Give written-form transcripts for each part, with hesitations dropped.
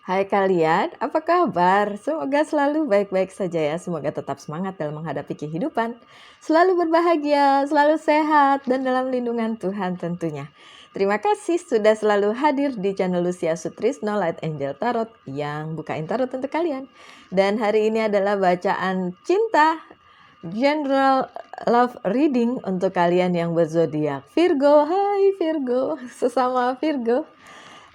Hai kalian, apa kabar? Semoga selalu baik-baik saja ya. Semoga tetap semangat dalam menghadapi kehidupan. Selalu berbahagia, selalu sehat, dan dalam lindungan Tuhan tentunya. Terima kasih sudah selalu hadir di channel Lucia Sutrisno Light Angel Tarot yang bukain tarot untuk kalian. Dan hari ini adalah bacaan cinta General Love Reading untuk kalian yang berzodiak Virgo. Hai Virgo, sesama Virgo.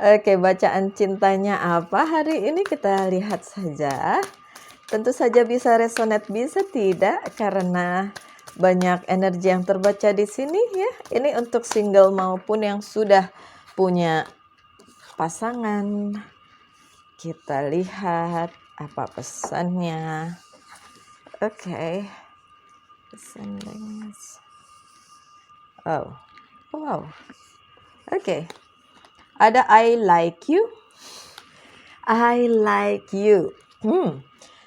Oke, bacaan cintanya apa hari ini kita lihat saja. Tentu saja bisa resonate, bisa tidak, karena banyak energi yang terbaca di sini ya. Ini untuk single maupun yang sudah punya pasangan. Kita lihat apa pesannya. Oke. Pesannya. Oh, wow. Oke. Ada I like you. I like you.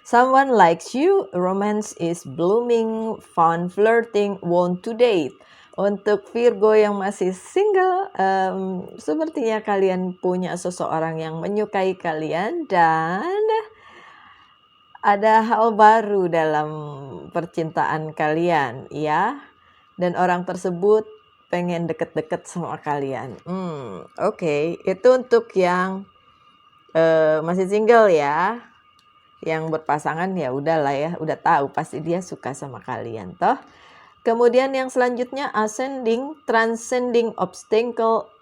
Someone likes you. Romance is blooming. Fun flirting. Want to date. Untuk Virgo yang masih single, sepertinya kalian punya seseorang yang menyukai kalian dan ada hal baru dalam percintaan kalian, ya. Dan orang tersebut pengen deket-deket sama kalian. Oke. Itu untuk yang masih single ya. Yang berpasangan ya udahlah ya, udah tahu pasti dia suka sama kalian toh. Kemudian yang selanjutnya ascending, transcending obstacle,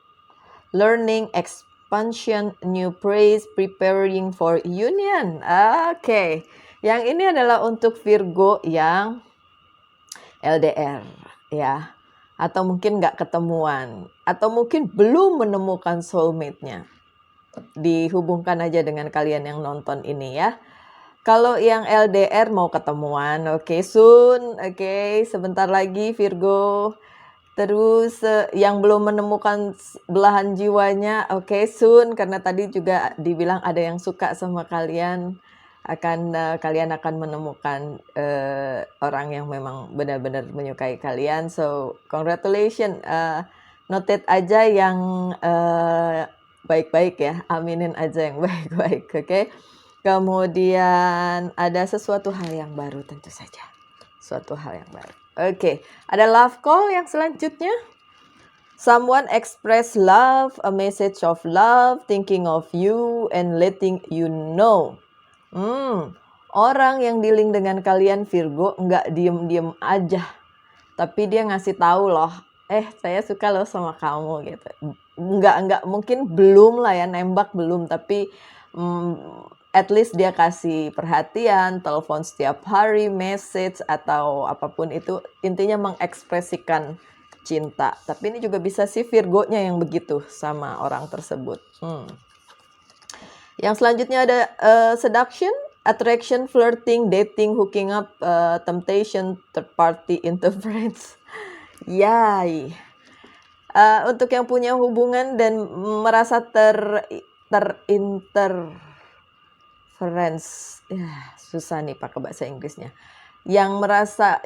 learning, expansion, new praise, preparing for union. Oke. Yang ini adalah untuk Virgo yang LDR ya. Atau mungkin nggak ketemuan, atau mungkin belum menemukan soulmate-nya. Dihubungkan aja dengan kalian yang nonton ini ya. Kalau yang LDR mau ketemuan, oke, soon, oke, sebentar lagi Virgo. Terus yang belum menemukan belahan jiwanya, oke, soon, karena tadi juga dibilang ada yang suka sama kalian. Kalian akan menemukan orang yang memang benar-benar menyukai kalian. So congratulations, noted aja yang baik-baik ya, aminin aja yang baik-baik, oke. Kemudian ada sesuatu hal yang baru tentu saja, suatu hal yang baru. Oke, ada love call yang selanjutnya. Someone express love, a message of love, thinking of you and letting you know. Orang yang dealing dengan kalian Virgo nggak diem-diem aja, tapi dia ngasih tahu loh, saya suka loh sama kamu gitu. Nggak mungkin belum lah ya, nembak belum, tapi at least dia kasih perhatian, telepon setiap hari, message atau apapun itu, intinya mengekspresikan cinta. Tapi ini juga bisa sih Virgo-nya yang begitu sama orang tersebut. Yang selanjutnya ada seduction, attraction, flirting, dating, hooking up, temptation, third party interference. Yay. Untuk yang punya hubungan dan merasa terinterference, susah nih pakai bahasa Inggrisnya. Yang merasa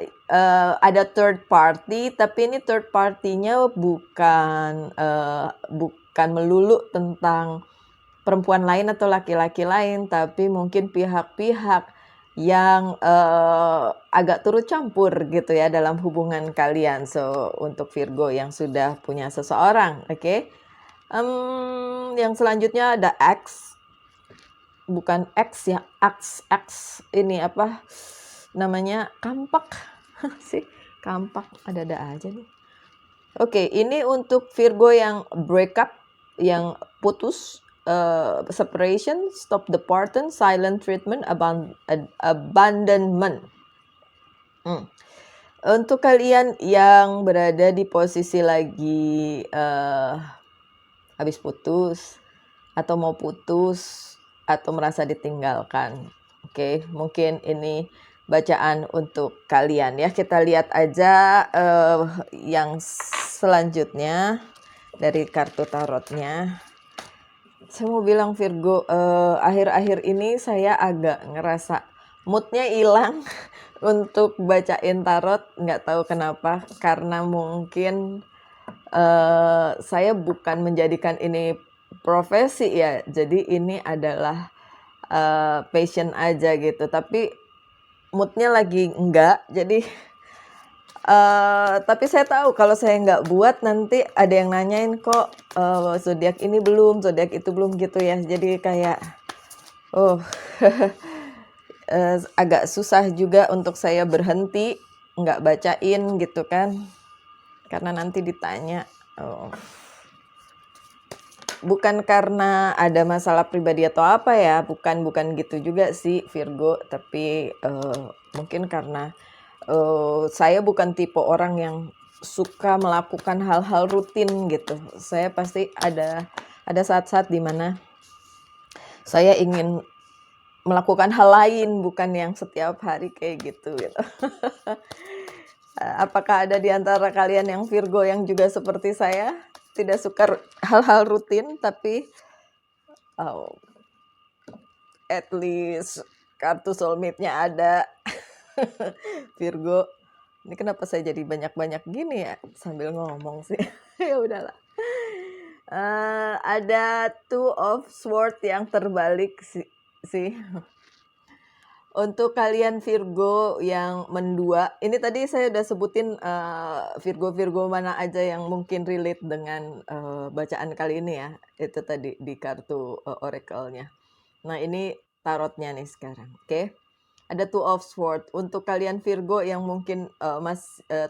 ada third party, tapi ini third party-nya bukan melulu tentang perempuan lain atau laki-laki lain, tapi mungkin pihak-pihak yang agak turut campur gitu ya dalam hubungan kalian. So untuk Virgo yang sudah punya seseorang, oke. Yang selanjutnya ada X, bukan X ya, X ini apa namanya, kampak sih, kampak ada aja nih. Oke, ini untuk Virgo yang breakup, yang putus. Separation, stop the pattern, silent treatment, abandonment. Untuk kalian yang berada di posisi lagi habis putus atau mau putus atau merasa ditinggalkan, oke, mungkin ini bacaan untuk kalian ya. Kita lihat aja yang selanjutnya dari kartu tarotnya. Saya mau bilang Virgo, akhir-akhir ini saya agak ngerasa moodnya hilang untuk bacain tarot, nggak tahu kenapa, karena mungkin saya bukan menjadikan ini profesi ya. Jadi ini adalah passion aja gitu. Tapi moodnya lagi enggak. Jadi tapi saya tahu kalau saya nggak buat nanti ada yang nanyain kok zodiak ini belum, zodiak itu belum gitu ya. Jadi kayak oh agak susah juga untuk saya berhenti nggak bacain gitu kan. Karena nanti ditanya. Bukan karena ada masalah pribadi atau apa ya, bukan gitu juga sih Virgo, tapi mungkin karena saya bukan tipe orang yang suka melakukan hal-hal rutin gitu. Saya pasti ada saat-saat di mana saya ingin melakukan hal lain, bukan yang setiap hari kayak gitu. Apakah ada di antara kalian yang Virgo yang juga seperti saya? Tidak suka hal-hal rutin, tapi at least kartu soulmate-nya ada. Virgo. Ini kenapa saya jadi banyak-banyak gini ya sambil ngomong sih. Ya udahlah. Ada Two of Swords yang terbalik sih. Untuk kalian Virgo yang mendua, ini tadi saya udah sebutin Virgo mana aja yang mungkin relate dengan bacaan kali ini ya. Itu tadi di kartu oracle-nya. Nah ini tarotnya nih sekarang, oke? Ada Two of Swords. Untuk kalian Virgo yang mungkin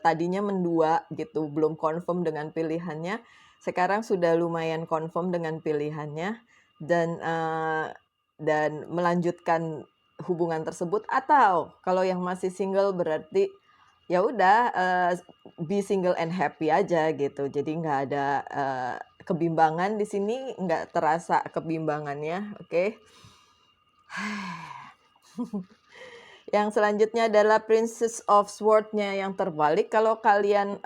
tadinya mendua gitu, belum confirm dengan pilihannya, sekarang sudah lumayan confirm dengan pilihannya dan melanjutkan hubungan tersebut, atau kalau yang masih single berarti ya udah be single and happy aja gitu. Jadi nggak ada kebimbangan di sini, nggak terasa kebimbangannya, oke? Yang selanjutnya adalah Princess of Swords-nya yang terbalik. Kalau kalian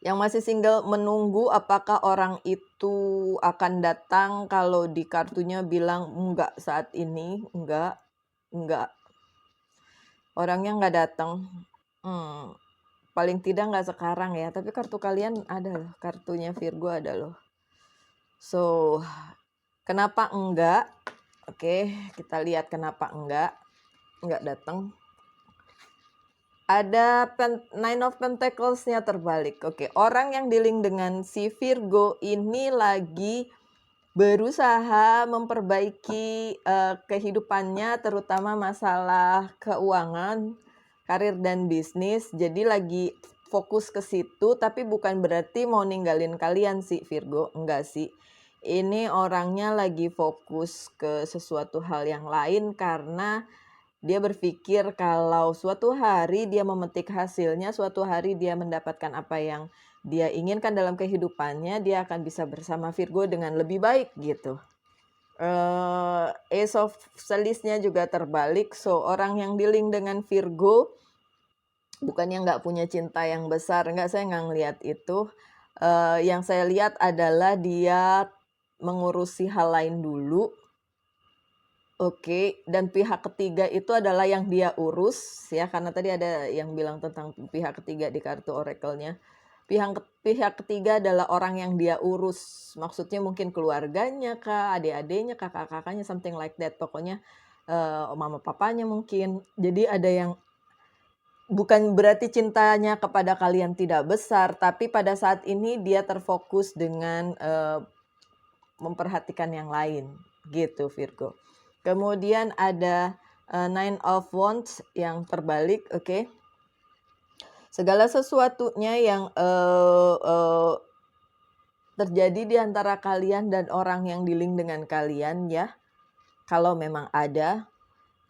yang masih single menunggu apakah orang itu akan datang, kalau di kartunya bilang enggak saat ini, enggak. Orangnya enggak datang. Paling tidak enggak sekarang ya, tapi kartu kalian ada loh, kartunya Virgo ada loh. So, kenapa enggak? Oke, kita lihat kenapa enggak datang. Ada Nine of Pentacles-nya terbalik. Oke, orang yang dealing dengan si Virgo ini lagi berusaha memperbaiki kehidupannya, terutama masalah keuangan, karir dan bisnis. Jadi lagi fokus ke situ, tapi bukan berarti mau ninggalin kalian sih Virgo, enggak sih. Ini orangnya lagi fokus ke sesuatu hal yang lain karena dia berpikir kalau suatu hari dia memetik hasilnya, suatu hari dia mendapatkan apa yang dia inginkan dalam kehidupannya, dia akan bisa bersama Virgo dengan lebih baik gitu. Ace of Swords-nya juga terbalik. So, orang yang dealing dengan Virgo bukannya nggak punya cinta yang besar, nggak, saya nggak ngelihat itu. Yang saya lihat adalah dia mengurusi hal lain dulu. Oke, dan pihak ketiga itu adalah yang dia urus ya, karena tadi ada yang bilang tentang pihak ketiga di kartu oracle-nya. Pihak ketiga adalah orang yang dia urus, maksudnya mungkin keluarganya kah, adik-adiknya, kakak-kakaknya, something like that. Pokoknya mama papanya mungkin. Jadi ada yang bukan berarti cintanya kepada kalian tidak besar, tapi pada saat ini dia terfokus dengan memperhatikan yang lain gitu Virgo. Kemudian ada Nine of Wands yang terbalik, oke? Segala sesuatunya yang terjadi di antara kalian dan orang yang dealing dengan kalian ya, kalau memang ada,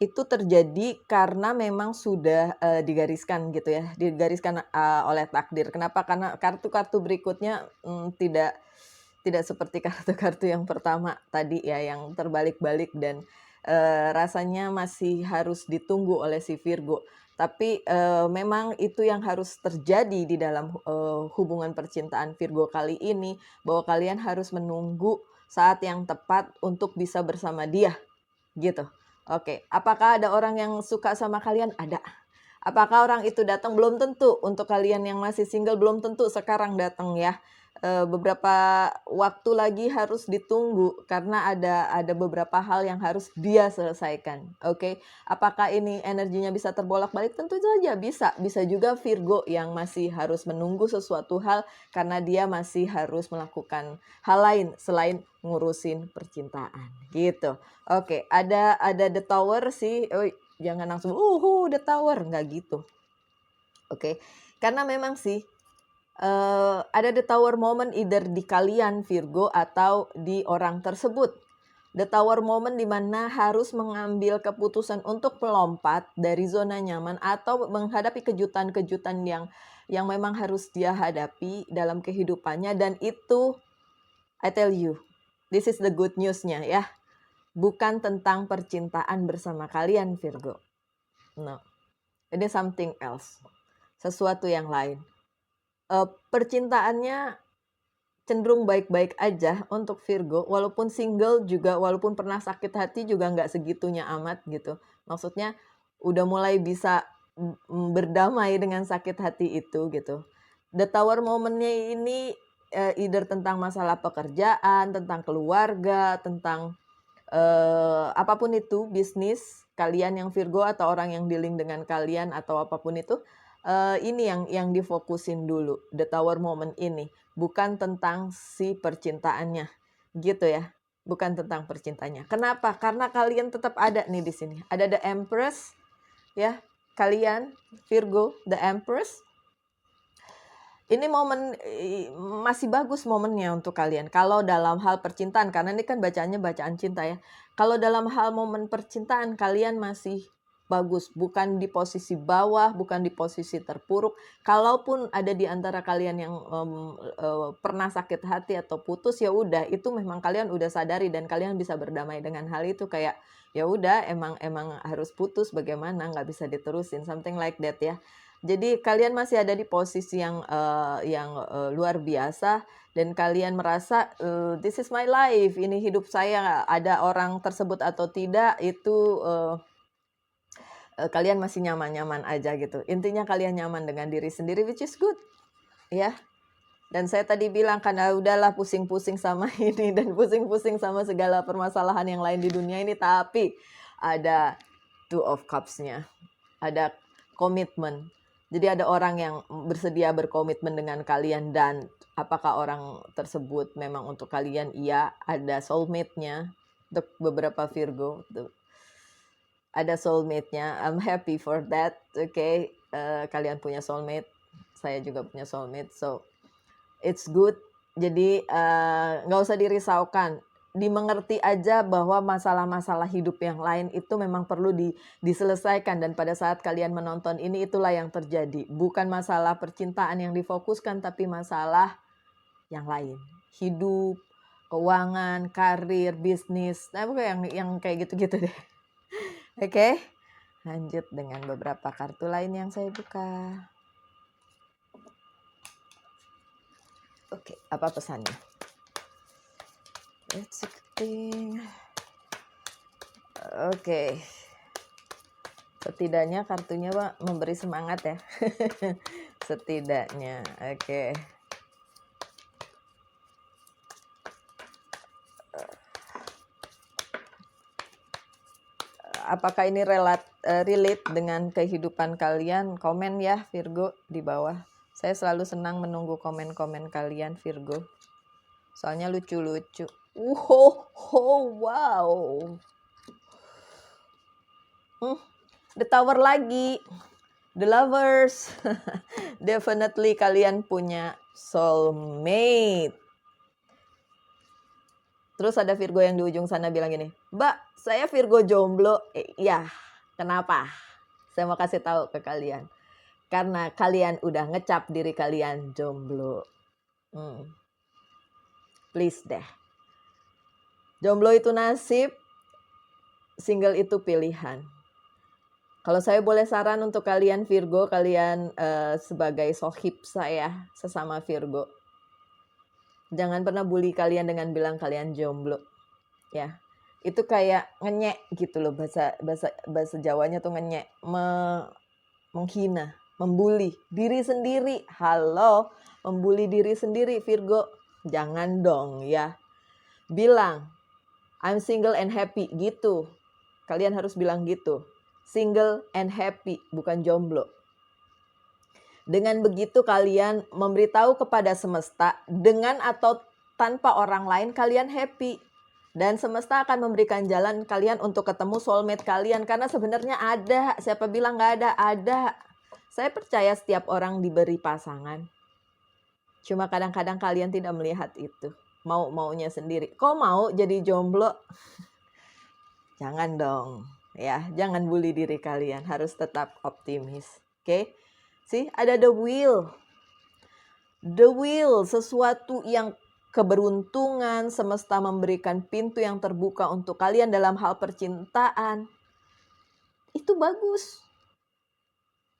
itu terjadi karena memang sudah digariskan gitu ya, digariskan oleh takdir. Kenapa? Karena kartu-kartu berikutnya tidak seperti kartu-kartu yang pertama tadi ya, yang terbalik-balik dan rasanya masih harus ditunggu oleh si Virgo. Tapi memang itu yang harus terjadi di dalam hubungan percintaan Virgo kali ini, bahwa kalian harus menunggu saat yang tepat untuk bisa bersama dia gitu. Oke, apakah ada orang yang suka sama kalian? Ada. Apakah orang itu datang? Belum tentu. Untuk kalian yang masih single, belum tentu sekarang datang ya. Beberapa waktu lagi harus ditunggu karena ada beberapa hal yang harus dia selesaikan. Oke, apakah ini energinya bisa terbolak-balik? Tentu saja bisa. Bisa juga Virgo yang masih harus menunggu sesuatu hal karena dia masih harus melakukan hal lain selain ngurusin percintaan gitu. Oke, ada The Tower sih. Oh, jangan langsung The Tower, nggak gitu. Oke, karena memang sih ada the tower moment either di kalian Virgo atau di orang tersebut. The tower moment di mana harus mengambil keputusan untuk melompat dari zona nyaman atau menghadapi kejutan-kejutan yang memang harus dia hadapi dalam kehidupannya, dan itu I tell you, this is the good newsnya ya. Bukan tentang percintaan bersama kalian Virgo. No. Ini something else. Sesuatu yang lain. Percintaannya cenderung baik-baik aja untuk Virgo, walaupun single juga, walaupun pernah sakit hati juga nggak segitunya amat gitu. Maksudnya udah mulai bisa berdamai dengan sakit hati itu gitu. The Tower momennya ini either tentang masalah pekerjaan, tentang keluarga, tentang apapun itu, bisnis kalian yang Virgo atau orang yang dealing dengan kalian atau apapun itu. Ini yang difokusin dulu, the tower moment ini, bukan tentang si percintaannya, gitu ya, bukan tentang percintaannya. Kenapa? Karena kalian tetap ada nih di sini, ada the Empress, ya, kalian Virgo, the Empress. Ini momen masih bagus momennya untuk kalian. Kalau dalam hal percintaan, karena ini kan bacaannya bacaan cinta ya. Kalau dalam hal momen percintaan kalian masih bagus, bukan di posisi bawah, bukan di posisi terpuruk. Kalaupun ada di antara kalian yang pernah sakit hati atau putus, ya udah, itu memang kalian udah sadari dan kalian bisa berdamai dengan hal itu, kayak ya udah emang harus putus, bagaimana, nggak bisa diterusin, something like that ya. Jadi kalian masih ada di posisi yang luar biasa dan kalian merasa this is my life, ini hidup saya, ada orang tersebut atau tidak itu kalian masih nyaman-nyaman aja gitu. Intinya kalian nyaman dengan diri sendiri, which is good ya. Dan saya tadi bilang karena udahlah pusing-pusing sama ini dan pusing-pusing sama segala permasalahan yang lain di dunia ini, tapi ada Two of Cups-nya, ada komitmen. Jadi ada orang yang bersedia berkomitmen dengan kalian, dan apakah orang tersebut memang untuk kalian? Iya, ada soulmate-nya. Untuk beberapa Virgo ada soulmate-nya. I'm happy for that. Okay, kalian punya soulmate, saya juga punya soulmate, so it's good. Jadi nggak usah dirisaukan, dimengerti aja bahwa masalah-masalah hidup yang lain itu memang perlu diselesaikan, dan pada saat kalian menonton ini itulah yang terjadi. Bukan masalah percintaan yang difokuskan, tapi masalah yang lain, hidup, keuangan, karir, bisnis, nah bukan yang kayak gitu-gitu deh. Oke, lanjut dengan beberapa kartu lain yang saya buka. Oke, apa pesannya? Let's see. Oke. Setidaknya kartunya Pak memberi semangat ya. Setidaknya. Oke. Apakah ini relate dengan kehidupan kalian? Komen ya Virgo di bawah. Saya selalu senang menunggu komen-komen kalian Virgo. Soalnya lucu-lucu. Wow. The Tower lagi. The Lovers. Definitely kalian punya soulmate. Terus ada Virgo yang di ujung sana bilang gini, Mbak, saya Virgo jomblo. Ya, kenapa? Saya mau kasih tahu ke kalian. Karena kalian udah ngecap diri kalian jomblo. Please deh. Jomblo itu nasib, single itu pilihan. Kalau saya boleh saran untuk kalian Virgo, kalian sebagai sohib saya, sesama Virgo, jangan pernah bully kalian dengan bilang kalian jomblo. Ya, itu kayak ngenyek gitu loh, bahasa Jawanya tuh ngenyek. menghina, membuli diri sendiri. Halo, membuli diri sendiri Virgo. Jangan dong ya. Bilang, I'm single and happy gitu. Kalian harus bilang gitu. Single and happy, bukan jomblo. Dengan begitu kalian memberitahu kepada semesta, dengan atau tanpa orang lain kalian happy. Dan semesta akan memberikan jalan kalian untuk ketemu soulmate kalian. Karena sebenarnya ada. Siapa bilang gak ada? Ada. Saya percaya setiap orang diberi pasangan. Cuma kadang-kadang kalian tidak melihat itu. Mau-maunya sendiri. Kok mau jadi jomblo? Jangan dong. Ya, jangan bully diri kalian. Harus tetap optimis. Oke? See, ada the wheel. The wheel, sesuatu yang keberuntungan, semesta memberikan pintu yang terbuka untuk kalian dalam hal percintaan. Itu bagus.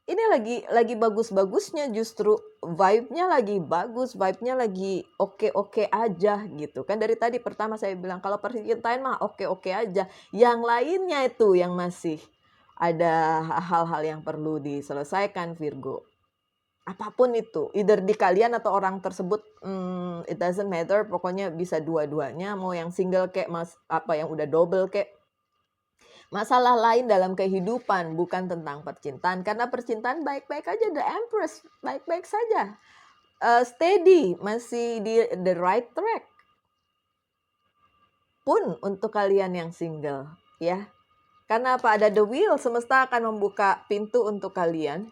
Ini lagi bagus-bagusnya, justru vibe-nya lagi bagus, vibe-nya lagi oke-oke aja gitu. Kan dari tadi pertama saya bilang kalau percintaan mah oke-oke aja. Yang lainnya itu yang masih ada hal-hal yang perlu diselesaikan Virgo. Apapun itu, either di kalian atau orang tersebut, it doesn't matter, pokoknya bisa dua-duanya, mau yang single kayak yang udah double kayak. Masalah lain dalam kehidupan bukan tentang percintaan, karena percintaan baik-baik aja, the Empress baik-baik saja, steady, masih di the right track. Pun untuk kalian yang single, ya, karena apa, ada the wheel, semesta akan membuka pintu untuk kalian.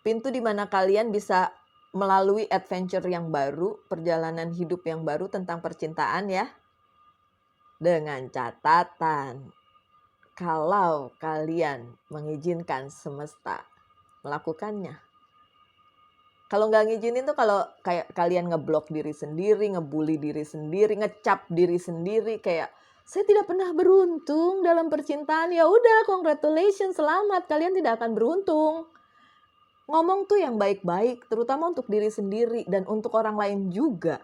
Pintu di mana kalian bisa melalui adventure yang baru, perjalanan hidup yang baru tentang percintaan ya. Dengan catatan, kalau kalian mengizinkan semesta melakukannya. Kalau nggak ngizinin tuh kalau kayak kalian ngeblok diri sendiri, ngebully diri sendiri, ngecap diri sendiri kayak saya tidak pernah beruntung dalam percintaan. Ya udah, congratulations, selamat, kalian tidak akan beruntung. Ngomong tuh yang baik-baik, terutama untuk diri sendiri dan untuk orang lain juga.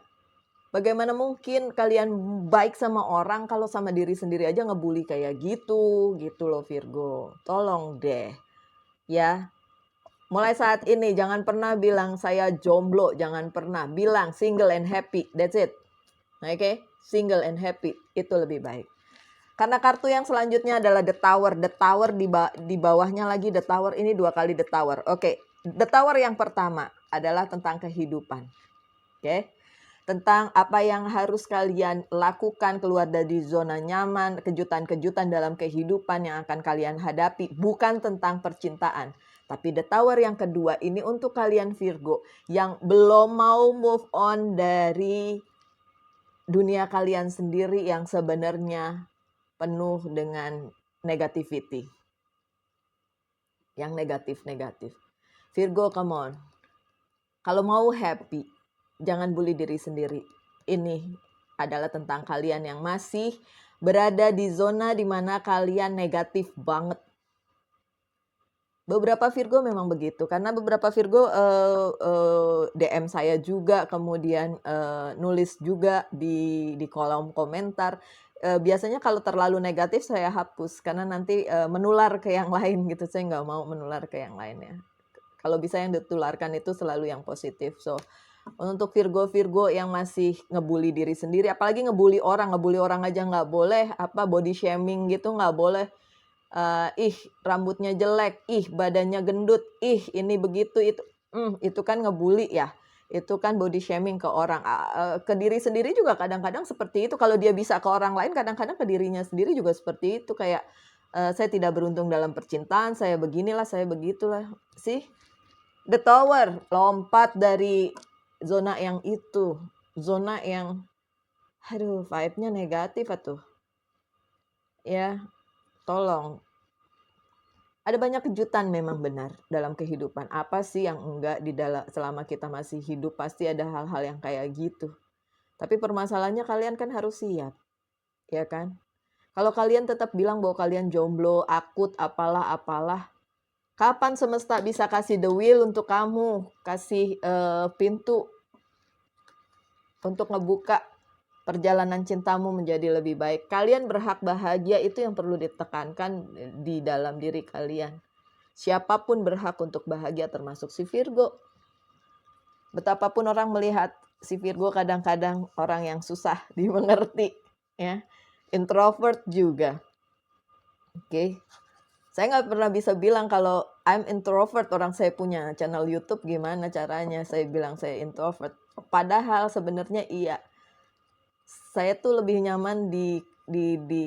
Bagaimana mungkin kalian baik sama orang kalau sama diri sendiri aja ngebully kayak gitu loh Virgo. Tolong deh, ya. Mulai saat ini jangan pernah bilang saya jomblo, jangan pernah. Bilang single and happy, that's it. Oke, single and happy, itu lebih baik. Karena kartu yang selanjutnya adalah The Tower. The Tower di bawahnya lagi The Tower, ini 2 kali The Tower. Oke. The Tower yang pertama adalah tentang kehidupan. Oke. Tentang apa yang harus kalian lakukan, keluar dari zona nyaman, kejutan-kejutan dalam kehidupan yang akan kalian hadapi. Bukan tentang percintaan. Tapi The Tower yang kedua ini untuk kalian Virgo yang belum mau move on dari dunia kalian sendiri yang sebenarnya penuh dengan negativity. Yang negatif-negatif. Virgo, come on. Kalau mau happy, jangan bully diri sendiri. Ini adalah tentang kalian yang masih berada di zona di mana kalian negatif banget. Beberapa Virgo memang begitu. Karena beberapa Virgo DM saya juga, kemudian nulis juga di kolom komentar. Biasanya kalau terlalu negatif saya hapus karena nanti menular ke yang lain gitu. Saya nggak mau menular ke yang lainnya. Kalau bisa yang ditularkan itu selalu yang positif. So untuk Virgo-Virgo yang masih ngebully diri sendiri, apalagi ngebully orang aja nggak boleh, body shaming gitu nggak boleh. Ih rambutnya jelek, ih badannya gendut, ih ini begitu itu kan ngebully ya. Itu kan body shaming ke orang, ke diri sendiri juga kadang-kadang seperti itu. Kalau dia bisa ke orang lain, kadang-kadang ke dirinya sendiri juga seperti itu. Kayak saya tidak beruntung dalam percintaan, saya beginilah, saya begitulah. Sih, The Tower, lompat dari zona yang itu, zona yang vibe-nya negatif atuh. Ya, tolong. Ada banyak kejutan memang benar dalam kehidupan. Apa sih yang enggak selama kita masih hidup, pasti ada hal-hal yang kayak gitu. Tapi permasalahannya kalian kan harus siap. Ya kan? Kalau kalian tetap bilang bahwa kalian jomblo, akut, apalah, kapan semesta bisa kasih the wheel untuk kamu, kasih pintu untuk ngebuka perjalanan cintamu menjadi lebih baik. Kalian berhak bahagia, itu yang perlu ditekankan di dalam diri kalian. Siapapun berhak untuk bahagia, termasuk si Virgo. Betapapun orang melihat si Virgo kadang-kadang orang yang susah dimengerti, ya. Introvert juga. Oke. Saya nggak pernah bisa bilang kalau I'm introvert, orang saya punya channel YouTube, gimana caranya saya bilang saya introvert. Padahal sebenarnya iya. Saya tuh lebih nyaman di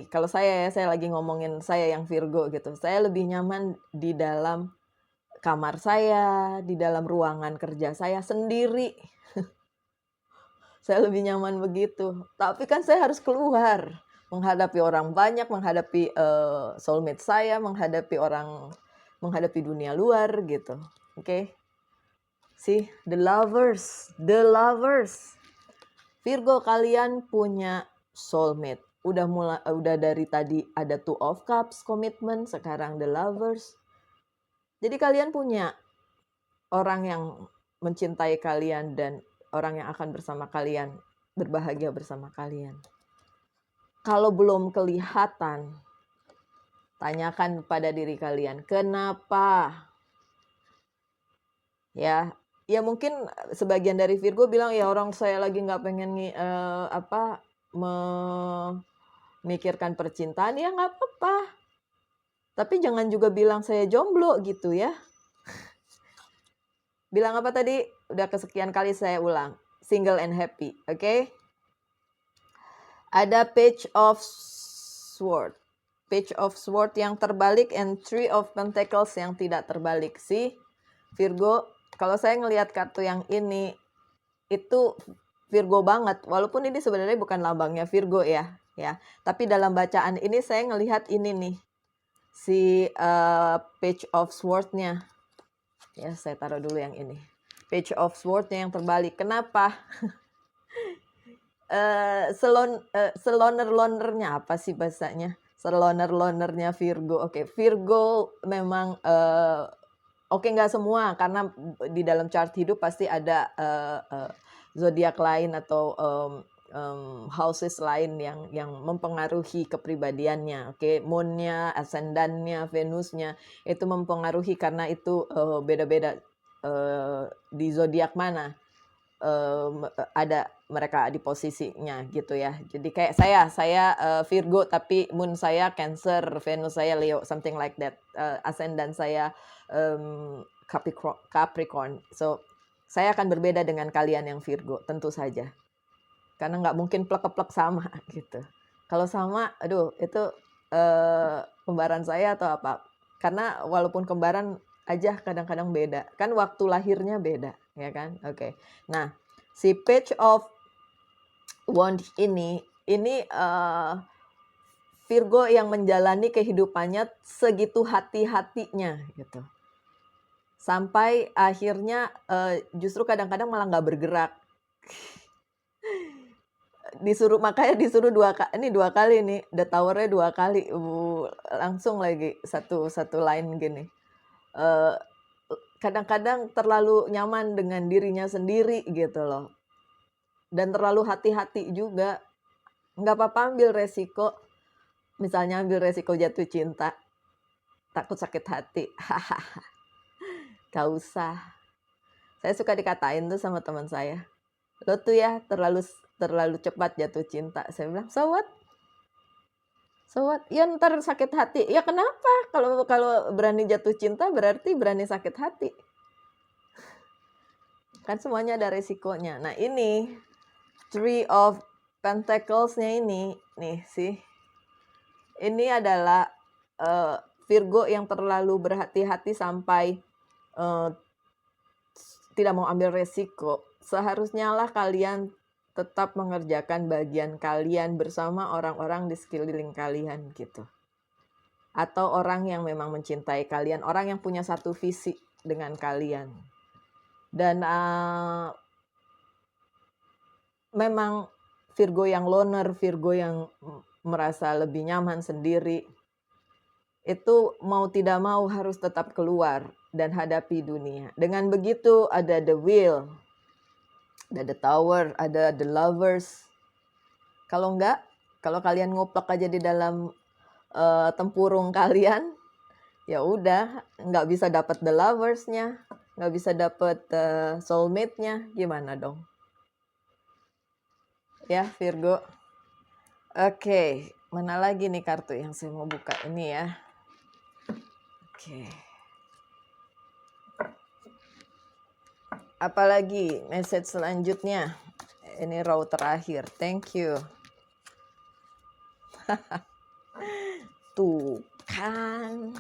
kalau saya lagi ngomongin saya yang Virgo gitu. Saya lebih nyaman di dalam kamar saya, di dalam ruangan kerja saya sendiri. Saya lebih nyaman begitu. Tapi kan saya harus keluar, menghadapi orang banyak, menghadapi soulmate saya, menghadapi dunia luar gitu. Oke. See, the lovers. Virgo, kalian punya soulmate. Udah dari tadi ada Two of Cups, komitmen, sekarang the lovers. Jadi kalian punya orang yang mencintai kalian dan orang yang akan bersama kalian, berbahagia bersama kalian. Kalau belum kelihatan, tanyakan pada diri kalian, kenapa? Ya mungkin sebagian dari Virgo bilang, ya orang saya lagi nggak pengen memikirkan percintaan, ya nggak apa-apa. Tapi jangan juga bilang saya jomblo gitu ya. Bilang apa tadi? Udah kesekian kali saya ulang. Single and happy, oke? Ada Page of Sword. Page of Sword yang terbalik and Three of Pentacles yang tidak terbalik. Sih, Virgo, kalau saya ngelihat kartu yang ini, itu Virgo banget. Walaupun ini sebenarnya bukan lambangnya Virgo ya. Tapi dalam bacaan ini saya ngelihat ini nih. Si Page of Sword-nya. Ya, saya taruh dulu yang ini. Page of Sword-nya yang terbalik. Kenapa? Seloner-lonernya apa sih bahasanya? Seloner-lonernya Virgo. Oke, Virgo memang oke, nggak semua, karena di dalam chart hidup pasti ada zodiak lain atau houses lain yang mempengaruhi kepribadiannya. Oke, moonnya, ascendannya, venusnya itu mempengaruhi, karena itu beda-beda di zodiak mana ada mereka di posisinya gitu ya. Jadi kayak saya Virgo tapi moon saya Cancer, Venus saya Leo, something like that. Ascendant saya Capricorn. So saya akan berbeda dengan kalian yang Virgo, tentu saja. Karena nggak mungkin plek-plek sama gitu. Kalau sama, aduh itu kembaran saya atau apa. Karena walaupun kembaran aja kadang-kadang beda. Kan waktu lahirnya beda, ya kan? Oke. Nah, si Page of Wands ini Virgo yang menjalani kehidupannya segitu hati-hatinya gitu. Sampai akhirnya justru kadang-kadang malah nggak bergerak. Makanya disuruh dua kali nih, The Tower-nya 2 kali, langsung lagi satu line gini. Kadang-kadang terlalu nyaman dengan dirinya sendiri gitu loh. Dan terlalu hati-hati juga. Nggak apa-apa ambil resiko. Misalnya ambil resiko jatuh cinta. Takut sakit hati. Gak usah. Saya suka dikatain tuh sama teman saya. Lo tuh ya terlalu cepat jatuh cinta. Saya bilang, so what? So what? Ya ntar sakit hati. Ya kenapa? Kalau berani jatuh cinta berarti berani sakit hati. Kan semuanya ada resikonya. Nah ini Three of Pentacles-nya ini nih sih. Ini adalah Virgo yang terlalu berhati-hati sampai tidak mau ambil resiko. Seharusnya lah kalian tetap mengerjakan bagian kalian bersama orang-orang di sekeliling kalian gitu. Atau orang yang memang mencintai kalian, orang yang punya satu visi dengan kalian. Dan memang Virgo yang loner, Virgo yang merasa lebih nyaman sendiri, itu mau tidak mau harus tetap keluar dan hadapi dunia. Dengan begitu ada the Wheel, ada the Tower, ada the Lovers. Kalau enggak, kalau kalian ngoplok aja di dalam tempurung kalian, ya udah nggak bisa dapat the lovers-nya, nggak bisa dapat soulmate-nya, gimana dong? Ya, Virgo. Oke, mana lagi nih kartu yang saya mau buka ini ya? Oke. Apalagi message selanjutnya? Ini row terakhir. Thank you. Tuh kan.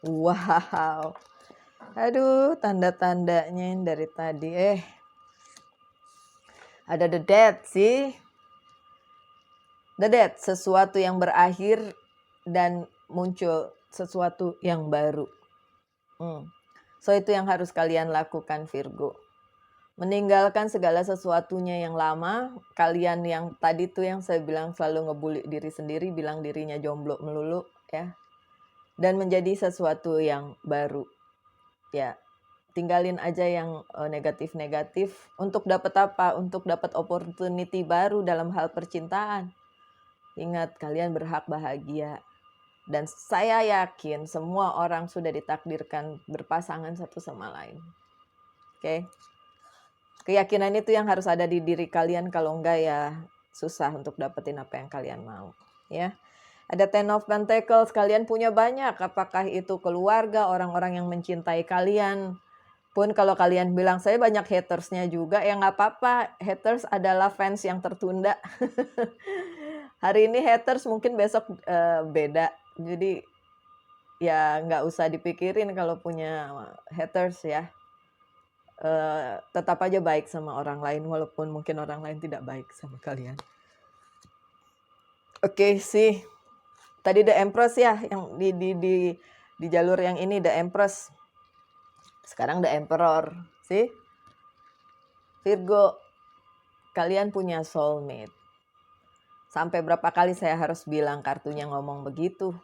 Wow. Aduh, tanda-tandanya yang dari tadi. Ada the death sih. The death, sesuatu yang berakhir dan muncul sesuatu yang baru. So itu yang harus kalian lakukan, Virgo. Meninggalkan segala sesuatunya yang lama. Kalian yang tadi tuh yang saya bilang selalu ngebully diri sendiri, bilang dirinya jomblo melulu ya. Dan menjadi sesuatu yang baru. Ya, tinggalin aja yang negatif-negatif. Untuk dapat apa? Untuk dapat opportunity baru dalam hal percintaan. Ingat, kalian berhak bahagia. Dan saya yakin semua orang sudah ditakdirkan berpasangan satu sama lain. Oke? Keyakinan itu yang harus ada di diri kalian, kalau enggak ya susah untuk dapetin apa yang kalian mau. Ya. Ada Ten of Pentacles, kalian punya banyak. Apakah itu keluarga, orang-orang yang mencintai kalian. Pun kalau kalian bilang, saya banyak hatersnya juga, ya nggak apa-apa. Haters adalah fans yang tertunda. Hari ini haters, mungkin besok beda. Jadi ya nggak usah dipikirin kalau punya haters ya. Tetap aja baik sama orang lain, walaupun mungkin orang lain tidak baik sama kalian. Oke sih. Tadi The Empress ya, yang di jalur yang ini The Empress. Sekarang The Emperor, sih. Virgo, kalian punya soulmate. Sampai berapa kali saya harus bilang kartunya ngomong begitu?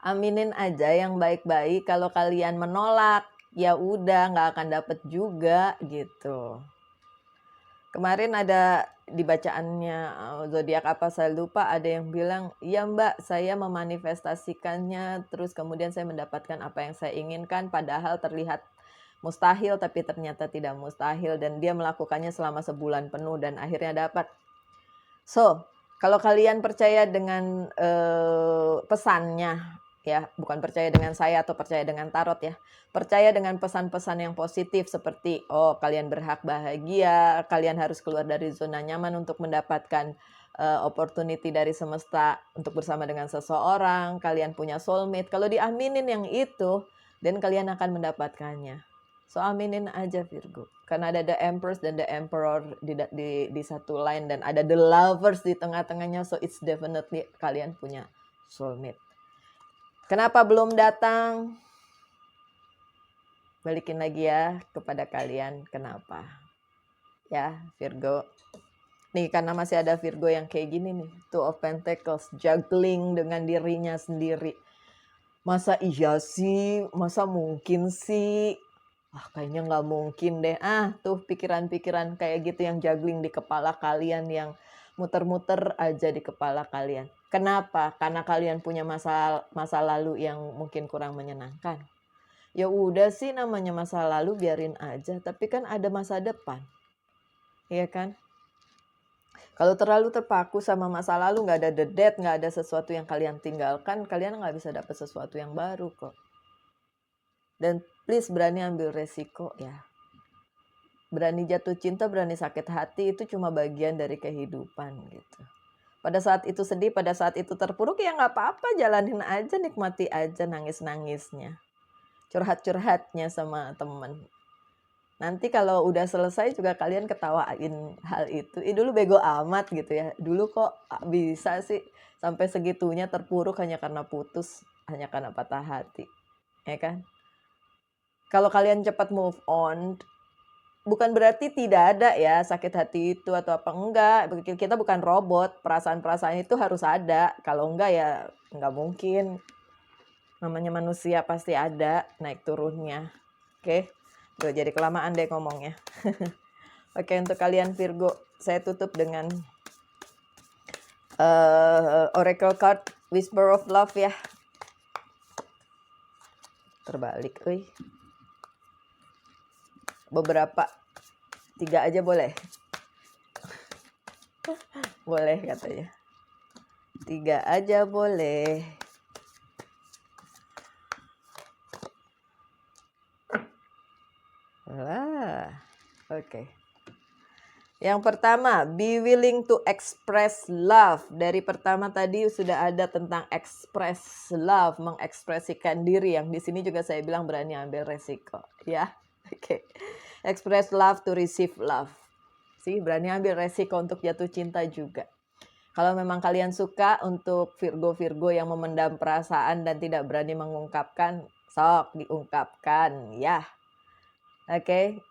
Aminin aja yang baik-baik. Kalau kalian menolak, ya udah nggak akan dapet juga gitu. Kemarin ada di bacaannya zodiak apa saya lupa, ada yang bilang, "Iya Mbak, saya memanifestasikannya terus kemudian saya mendapatkan apa yang saya inginkan, padahal terlihat mustahil tapi ternyata tidak mustahil, dan dia melakukannya selama sebulan penuh dan akhirnya dapat." So, kalau kalian percaya dengan pesannya ya, bukan percaya dengan saya atau percaya dengan tarot ya. Percaya dengan pesan-pesan yang positif seperti, oh kalian berhak bahagia, kalian harus keluar dari zona nyaman untuk mendapatkan opportunity dari semesta untuk bersama dengan seseorang, kalian punya soulmate. Kalau diaminin yang itu, dan kalian akan mendapatkannya. So aminin aja Virgo. Karena ada The Empress dan The Emperor di satu line, dan ada The Lovers di tengah-tengahnya. So it's definitely kalian punya soulmate. Kenapa belum datang? Balikin lagi ya kepada kalian, kenapa? Ya, Virgo. Nih, karena masih ada Virgo yang kayak gini nih. Two of Pentacles, juggling dengan dirinya sendiri. Masa iya sih? Masa mungkin sih? Kayaknya nggak mungkin deh. Tuh pikiran-pikiran kayak gitu yang juggling di kepala kalian, yang muter-muter aja di kepala kalian. Kenapa? Karena kalian punya masa lalu yang mungkin kurang menyenangkan. Ya udah sih, namanya masa lalu biarin aja, tapi kan ada masa depan. Iya kan? Kalau terlalu terpaku sama masa lalu, nggak ada the death, nggak ada sesuatu yang kalian tinggalkan, kalian nggak bisa dapat sesuatu yang baru kok. Dan please berani ambil resiko ya. Berani jatuh cinta, berani sakit hati, itu cuma bagian dari kehidupan gitu. Pada saat itu sedih, pada saat itu terpuruk, ya nggak apa-apa, jalanin aja, nikmati aja nangis-nangisnya. Curhat-curhatnya sama temen. Nanti kalau udah selesai juga kalian ketawain hal itu. Dulu bego amat gitu ya. Dulu kok bisa sih sampai segitunya terpuruk hanya karena putus, hanya karena patah hati. Ya kan? Kalau kalian cepat move on, bukan berarti tidak ada ya sakit hati itu atau apa, enggak. Kita bukan robot, perasaan-perasaan itu harus ada. Kalau enggak ya enggak mungkin. Namanya manusia pasti ada naik turunnya. Oke. Udah jadi kelamaan deh ngomongnya. Oke, untuk kalian Virgo, saya tutup dengan Oracle card Whisper of Love ya. Terbalik, beberapa, 3 aja boleh. Boleh katanya. 3 aja boleh. Oke. Yang pertama, be willing to express love. Dari pertama tadi sudah ada tentang express love, mengekspresikan diri. Yang di sini juga saya bilang berani ambil resiko, ya. Oke. Express love to receive love. Sih, berani ambil resiko untuk jatuh cinta juga. Kalau memang kalian suka untuk Virgo-Virgo yang memendam perasaan dan tidak berani mengungkapkan, sok diungkapkan, ya. Oke.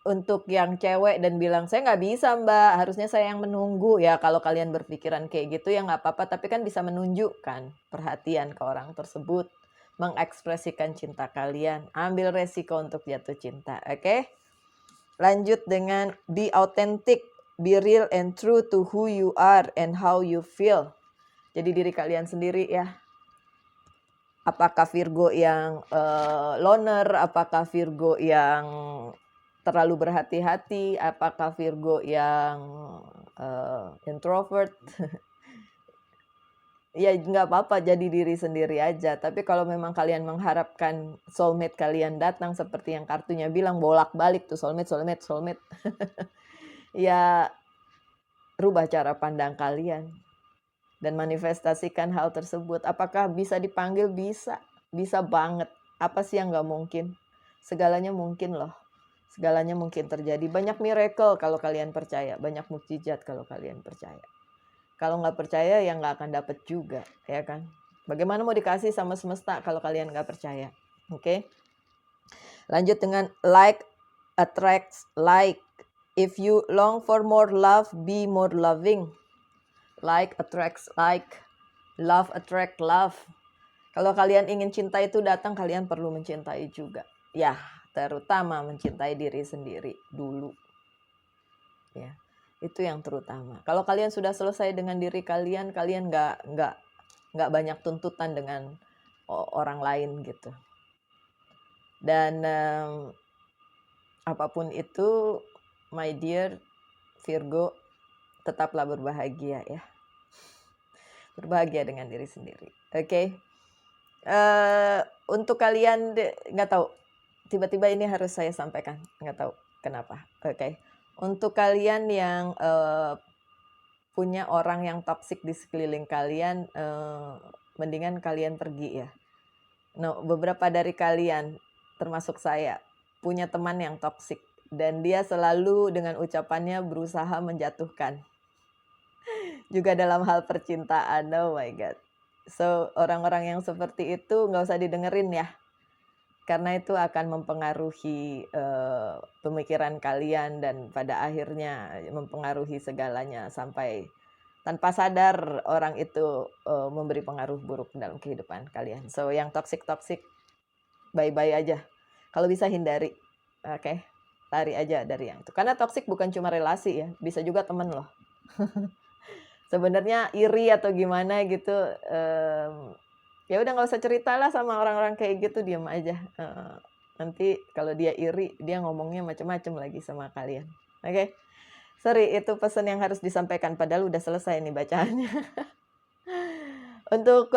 Untuk yang cewek dan bilang, saya nggak bisa mbak, harusnya saya yang menunggu. Ya kalau kalian berpikiran kayak gitu ya nggak apa-apa, tapi kan bisa menunjukkan perhatian ke orang tersebut. Mengekspresikan cinta kalian, ambil resiko untuk jatuh cinta, oke? Lanjut dengan be authentic, be real and true to who you are and how you feel. Jadi diri kalian sendiri ya. Apakah Virgo yang loner, apakah Virgo yang terlalu berhati-hati, apakah Virgo yang introvert. Ya nggak apa-apa, jadi diri sendiri aja. Tapi kalau memang kalian mengharapkan soulmate kalian datang seperti yang kartunya bilang, bolak-balik tuh soulmate. Ya rubah cara pandang kalian dan manifestasikan hal tersebut. Apakah bisa dipanggil? Bisa banget. Apa sih yang nggak mungkin? Segalanya mungkin loh. Segalanya mungkin terjadi. Banyak miracle kalau kalian percaya. Banyak mukjizat kalau kalian percaya. Kalau nggak percaya ya nggak akan dapet juga, ya kan? Bagaimana mau dikasih sama semesta kalau kalian nggak percaya? Oke. Lanjut dengan like attracts like. If you long for more love, be more loving. Like attracts like. Love attract love. Kalau kalian ingin cinta itu datang, kalian perlu mencintai juga. Ya, terutama mencintai diri sendiri dulu. Ya, itu yang terutama. Kalau kalian sudah selesai dengan diri kalian, kalian nggak banyak tuntutan dengan orang lain gitu. Dan apapun itu, my dear Virgo, tetaplah berbahagia ya. Berbahagia dengan diri sendiri. Oke. Untuk kalian nggak tahu, tiba-tiba ini harus saya sampaikan, nggak tahu kenapa. Oke. Untuk kalian yang punya orang yang toksik di sekeliling kalian, mendingan kalian pergi ya. No, beberapa dari kalian, termasuk saya, punya teman yang toksik dan dia selalu dengan ucapannya berusaha menjatuhkan. Juga dalam hal percintaan, oh my god. So, orang-orang yang seperti itu nggak usah didengerin ya. Karena itu akan mempengaruhi pemikiran kalian dan pada akhirnya mempengaruhi segalanya sampai tanpa sadar orang itu memberi pengaruh buruk dalam kehidupan kalian. So yang toksik bye-bye aja. Kalau bisa hindari, oke? Lari aja dari yang itu. Karena toksik bukan cuma relasi ya, bisa juga temen loh. Sebenarnya iri atau gimana gitu. Ya udah nggak usah cerita lah sama orang-orang kayak gitu, diam aja. Nanti kalau dia iri, dia ngomongnya macam-macam lagi sama kalian. Oke? Sorry, itu pesan yang harus disampaikan. Padahal udah selesai nih bacaannya. Untuk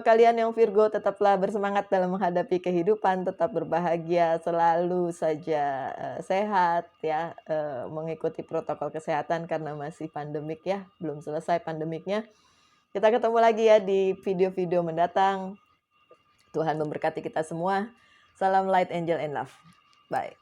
kalian yang Virgo, tetaplah bersemangat dalam menghadapi kehidupan. Tetap berbahagia, selalu saja sehat ya. Mengikuti protokol kesehatan karena masih pandemik ya. Belum selesai pandemiknya. Kita ketemu lagi ya di video-video mendatang. Tuhan memberkati kita semua. Salam light, angel, and love. Bye.